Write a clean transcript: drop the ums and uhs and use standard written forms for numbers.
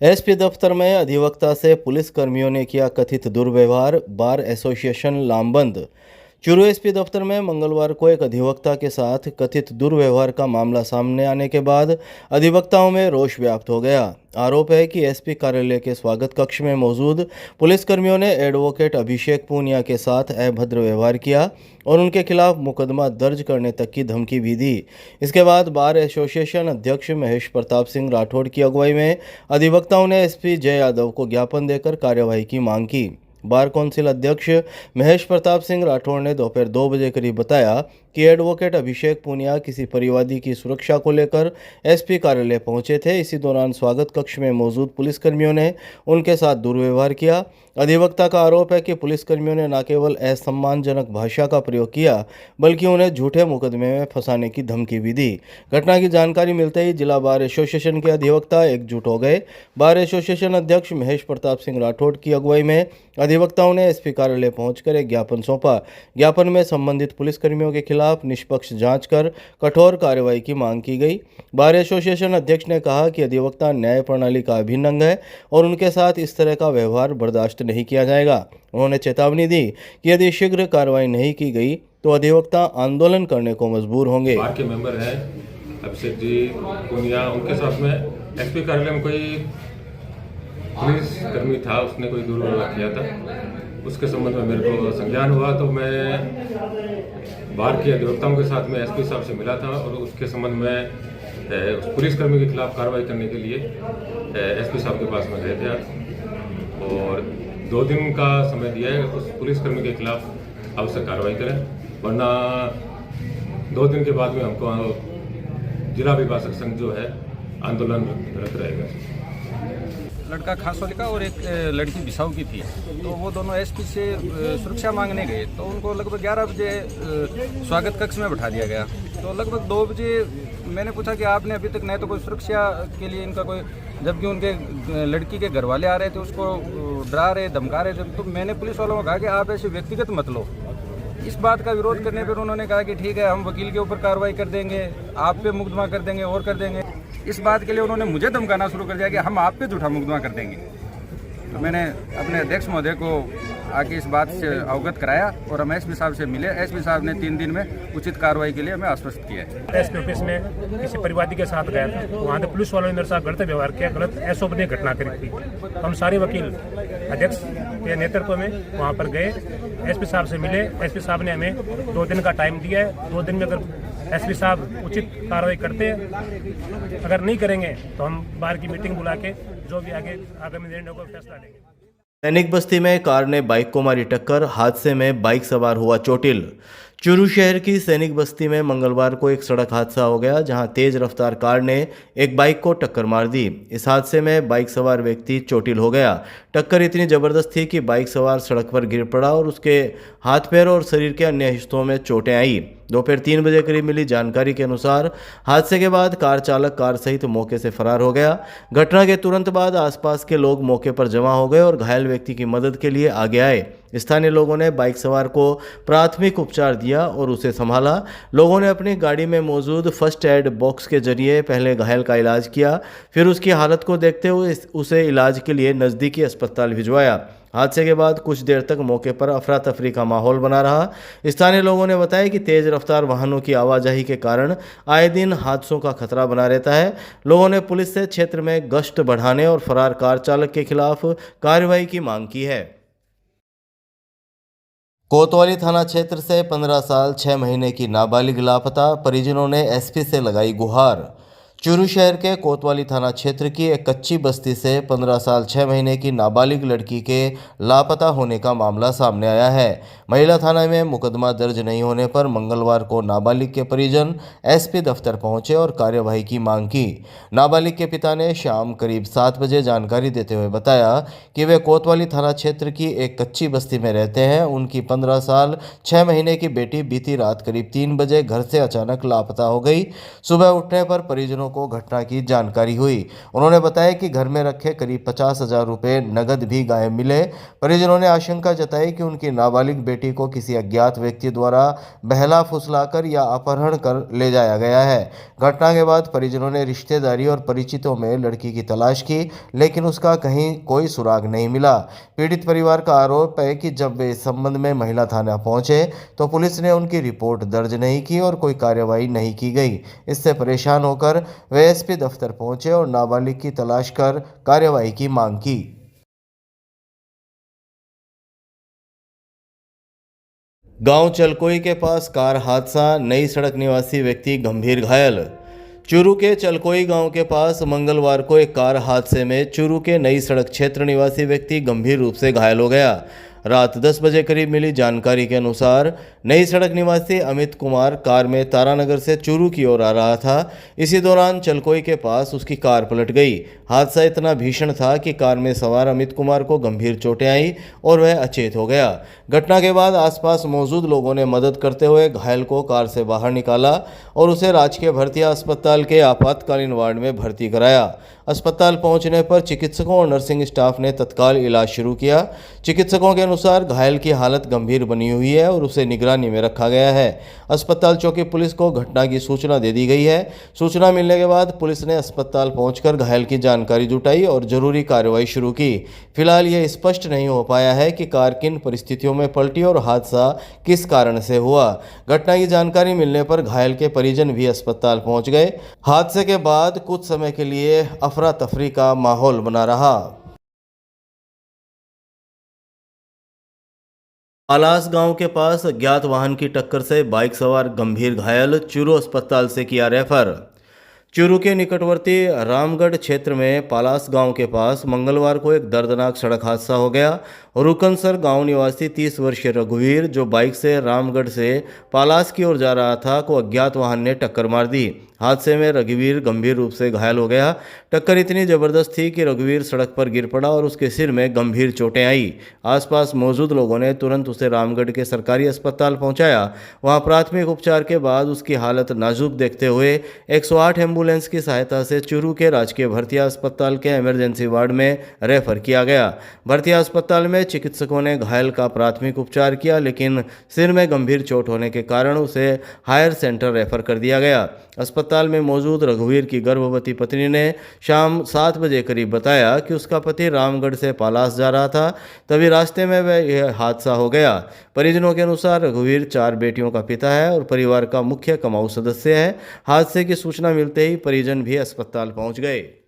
SP दफ्तर में अधिवक्ता से पुलिस कर्मियों ने किया कथित दुर्व्यवहार, बार एसोसिएशन लामबंद। चूरू एसपी दफ्तर में मंगलवार को एक अधिवक्ता के साथ कथित दुर्व्यवहार का मामला सामने आने के बाद अधिवक्ताओं में रोष व्याप्त हो गया। आरोप है कि एसपी कार्यालय के स्वागत कक्ष में मौजूद पुलिसकर्मियों ने एडवोकेट अभिषेक पूनिया के साथ अभद्र व्यवहार किया और उनके खिलाफ मुकदमा दर्ज करने तक की धमकी भी दी। इसके बाद बार एसोसिएशन अध्यक्ष महेश प्रताप सिंह राठौड़ की अगुवाई में अधिवक्ताओं ने एसपी जय यादव को ज्ञापन देकर कार्यवाही की मांग की। बार कौंसिल अध्यक्ष महेश प्रताप सिंह राठौड़ ने दोपहर 2 बजे करीब बताया कि एडवोकेट अभिषेक पूनिया किसी परिवादी की सुरक्षा को लेकर एसपी कार्यालय पहुंचे थे। इसी दौरान स्वागत कक्ष में मौजूद पुलिसकर्मियों ने उनके साथ दुर्व्यवहार किया। अधिवक्ता का आरोप है कि पुलिसकर्मियों ने न केवल असम्मानजनक भाषा का प्रयोग किया बल्कि उन्हें झूठे मुकदमे में फंसाने की धमकी भी दी। घटना की जानकारी मिलते ही जिला बार एसोसिएशन के अधिवक्ता एकजुट हो गए। बार एसोसिएशन अध्यक्ष महेश प्रताप सिंह राठौड़ की अगुवाई में अधिवक्ताओं ने एसपी कार्यालय पहुंचकर एक ज्ञापन सौंपा। ज्ञापन में संबंधित पुलिसकर्मियों के खिलाफ निष्पक्ष जांच कर कठोर कार्रवाई की मांग की गई। बार एसोसिएशन अध्यक्ष ने कहा कि अधिवक्ता न्याय प्रणाली का अभिन्न अंग है और उनके साथ इस तरह का व्यवहार बर्दाश्त नहीं किया जाएगा। उन्होंने चेतावनी दी कि यदि शीघ्र कार्रवाई नहीं की गई तो अधिवक्ता आंदोलन करने को मजबूर होंगे। बार के मेंबर हैं अभिषेक जी पूनिया, उनके साथ में एसपी कार्यालय में कोई पुलिस कर्मी था, उसने कोई दुर्व्यवहार किया था। उसके संबंध में मेरे को संज्ञान हुआ तो मैं बार के अधिवक्ताओं के साथ में एसपी साहब से मिला था और उसके संबंध में उस पुलिसकर्मी के खिलाफ कार्रवाई करने के लिए एसपी साहब के पास में गए थे आज, और 2 दिन का समय दिया है उस पुलिसकर्मी के खिलाफ आवश्यक कार्रवाई करें, वरना 2 दिन के बाद में हमको जिला अभिभाषक संघ जो है आंदोलन रत रहेगा। लड़का खासोली का और एक लड़की बिसाऊ की थी, तो वो दोनों एसपी से सुरक्षा मांगने गए तो उनको लगभग 11 बजे स्वागत कक्ष में बैठा दिया गया। तो लगभग 2 बजे मैंने पूछा कि आपने अभी तक नहीं तो कोई सुरक्षा के लिए इनका कोई, जबकि उनके लड़की के घर वाले आ रहे थे, उसको डरा रहे धमका रहे थे। तो मैंने पुलिस वालों को कहा कि आप ऐसे व्यक्तिगत मत लो। इस बात का विरोध करने पर उन्होंने कहा कि ठीक है, हम वकील के ऊपर कार्रवाई कर देंगे, आप पे मुकदमा कर देंगे और कर देंगे। इस बात के लिए उन्होंने मुझे धमकाना शुरू कर दिया कि हम आप पे झूठा मुकदमा कर देंगे। तो मैंने अपने अध्यक्ष महोदय को आके इस बात से अवगत कराया और हम एसपी साहब से मिले। एसपी साहब ने 3 दिन में उचित कार्रवाई के लिए हमें आश्वस्त किया है। एसपी ऑफिस में किसी परिवादी के साथ गया था, वहाँ पे पुलिस वालों ने मेरे साथ गलत व्यवहार किया, गलत अशोभनीय घटना करी थी। हम सारे वकील अध्यक्ष के नेतृत्व में वहाँ पर गए, एसपी साहब से मिले। एसपी साहब ने हमें 2 दिन का टाइम दिया है। 2 दिन में अगर एसपी साहब उचित कार्रवाई करते हैं, अगर नहीं करेंगे तो हम बार की मीटिंग बुला के जो भी आगामी निर्णय होगा फैसला लेंगे। सैनिक बस्ती में कार ने बाइक को मारी टक्कर, हादसे में बाइक सवार हुआ चोटिल। चूरू शहर की सैनिक बस्ती में मंगलवार को एक सड़क हादसा हो गया जहां तेज रफ्तार कार ने एक बाइक को टक्कर मार दी। इस हादसे में बाइक सवार व्यक्ति चोटिल हो गया। टक्कर इतनी जबरदस्त थी कि बाइक सवार सड़क पर गिर पड़ा और उसके हाथ पैर और शरीर के अन्य हिस्सों में चोटें आई। दोपहर 3 बजे करीब मिली जानकारी के अनुसार हादसे के बाद कार चालक कार सहित मौके से फरार हो गया। घटना के तुरंत बाद आसपास के लोग मौके पर जमा हो गए और घायल व्यक्ति की मदद के लिए आगे आए। स्थानीय लोगों ने बाइक सवार को प्राथमिक उपचार दिया और उसे संभाला। लोगों ने अपनी गाड़ी में मौजूद फर्स्ट एड बॉक्स के जरिए पहले घायल का इलाज किया, फिर उसकी हालत को देखते हुए उसे इलाज के लिए नज़दीकी अस्पताल भिजवाया। हादसे के बाद कुछ देर तक मौके पर अफरा तफरी का माहौल बना रहा। स्थानीय लोगों ने बताया कि तेज रफ्तार वाहनों की आवाजाही के कारण आए दिन हादसों का खतरा बना रहता है। लोगों ने पुलिस से क्षेत्र में गश्त बढ़ाने और फरार कार चालक के खिलाफ कार्रवाई की मांग की है। कोतवाली थाना क्षेत्र से 15 साल 6 महीने की नाबालिग लापता, परिजनों ने एसपी से लगाई गुहार। चूरू शहर के कोतवाली थाना क्षेत्र की एक कच्ची बस्ती से 15 साल 6 महीने की नाबालिग लड़की के लापता होने का मामला सामने आया है। महिला थाना में मुकदमा दर्ज नहीं होने पर मंगलवार को नाबालिग के परिजन एसपी दफ्तर पहुंचे और कार्यवाही की मांग की। नाबालिग के पिता ने शाम करीब 7 बजे जानकारी देते हुए बताया कि वे कोतवाली थाना क्षेत्र की एक कच्ची बस्ती में रहते हैं। उनकी 15 साल 6 महीने की बेटी बीती रात करीब 3 बजे घर से अचानक लापता हो गई। सुबह उठने पर परिजनों को घटना की जानकारी हुई। उन्होंने बताया कि घर में रखे करीब 50,000 रुपये नगद भी गायब मिले। परिजनों ने आशंका जताई कि उनकी नाबालिग बेटी को किसी अज्ञात व्यक्ति द्वारा बहला फुसलाकर या अपहरण कर ले जाया गया है। घटना के बाद परिजनों ने रिश्तेदारी और परिचितों में लड़की की तलाश की, लेकिन उसका कहीं कोई सुराग नहीं मिला। पीड़ित परिवार का आरोप है कि जब वे इस संबंध में महिला थाना पहुंचे तो पुलिस ने उनकी रिपोर्ट दर्ज नहीं की और कोई कार्रवाई नहीं की गई। इससे परेशान होकर वे एसपी दफ्तर पहुंचे और नाबालिग की तलाश कर कार्रवाई की मांग की। गांव चलकोई के पास कार हादसा, नई सड़क निवासी व्यक्ति गंभीर घायल। चूरू के चलकोई गांव के पास मंगलवार को एक कार हादसे में चूरू के नई सड़क क्षेत्र निवासी व्यक्ति गंभीर रूप से घायल हो गया। रात 10 बजे करीब मिली जानकारी के अनुसार नई सड़क निवासी अमित कुमार कार में तारानगर से चूरू की ओर आ रहा था। इसी दौरान चलकोई के पास उसकी कार पलट गई। हादसा इतना भीषण था कि कार में सवार अमित कुमार को गंभीर चोटें आई और वह अचेत हो गया। घटना के बाद आसपास मौजूद लोगों ने मदद करते हुए घायल को कार से बाहर निकाला और उसे राजकीय भर्तिया अस्पताल के आपातकालीन वार्ड में भर्ती कराया। अस्पताल पहुंचने पर चिकित्सकों और नर्सिंग स्टाफ ने तत्काल इलाज शुरू किया। चिकित्सकों के अनुसार घायल की हालत गंभीर बनी हुई है और उसे निगरानी में रखा गया है। अस्पताल चौकी पुलिस को घटना की सूचना दे दी गई है। सूचना मिलने के बाद पुलिस ने अस्पताल पहुंचकर घायल की जानकारी जुटाई और जरूरी कार्रवाई शुरू की। फिलहाल यह स्पष्ट नहीं हो पाया है कि कार किन परिस्थितियों में पलटी और हादसा किस कारण से हुआ। घटना की जानकारी मिलने पर घायल के परिजन भी अस्पताल पहुंच गए। हादसे के बाद कुछ समय के लिए अफरा तफरी का माहौल बना रहा। पालास गांव के पास अज्ञात वाहन की टक्कर से बाइक सवार गंभीर घायल, चूरू अस्पताल से किया रेफर। चूरू के निकटवर्ती रामगढ़ क्षेत्र में पालास गांव के पास मंगलवार को एक दर्दनाक सड़क हादसा हो गया। रुकनसर गांव निवासी 30 वर्षीय रघुवीर, जो बाइक से रामगढ़ से पालास की ओर जा रहा था, को अज्ञात वाहन ने टक्कर मार दी। हादसे में रघुवीर गंभीर रूप से घायल हो गया। टक्कर इतनी जबरदस्त थी कि रघुवीर सड़क पर गिर पड़ा और उसके सिर में गंभीर चोटें आई। आसपास मौजूद लोगों ने तुरंत उसे रामगढ़ के सरकारी अस्पताल पहुंचाया। वहां प्राथमिक उपचार के बाद उसकी हालत नाजुक देखते हुए 108 एम्बुलेंस की सहायता से चूरू के राजकीय भर्तिया अस्पताल के इमरजेंसी वार्ड में रेफर किया गया। भर्तिया अस्पताल में चिकित्सकों ने घायल का प्राथमिक उपचार किया, लेकिन सिर में गंभीर चोट होने के कारण उसे हायर सेंटर रेफर कर दिया गया। अस्पताल में मौजूद रघुवीर की गर्भवती पत्नी ने शाम 7 बजे करीब बताया कि उसका पति रामगढ़ से पालास जा रहा था, तभी रास्ते में वह यह हादसा हो गया। परिजनों के अनुसार रघुवीर 4 बेटियों का पिता है और परिवार का मुख्य कमाऊ सदस्य है। हादसे की सूचना मिलते ही परिजन भी अस्पताल पहुंच गए।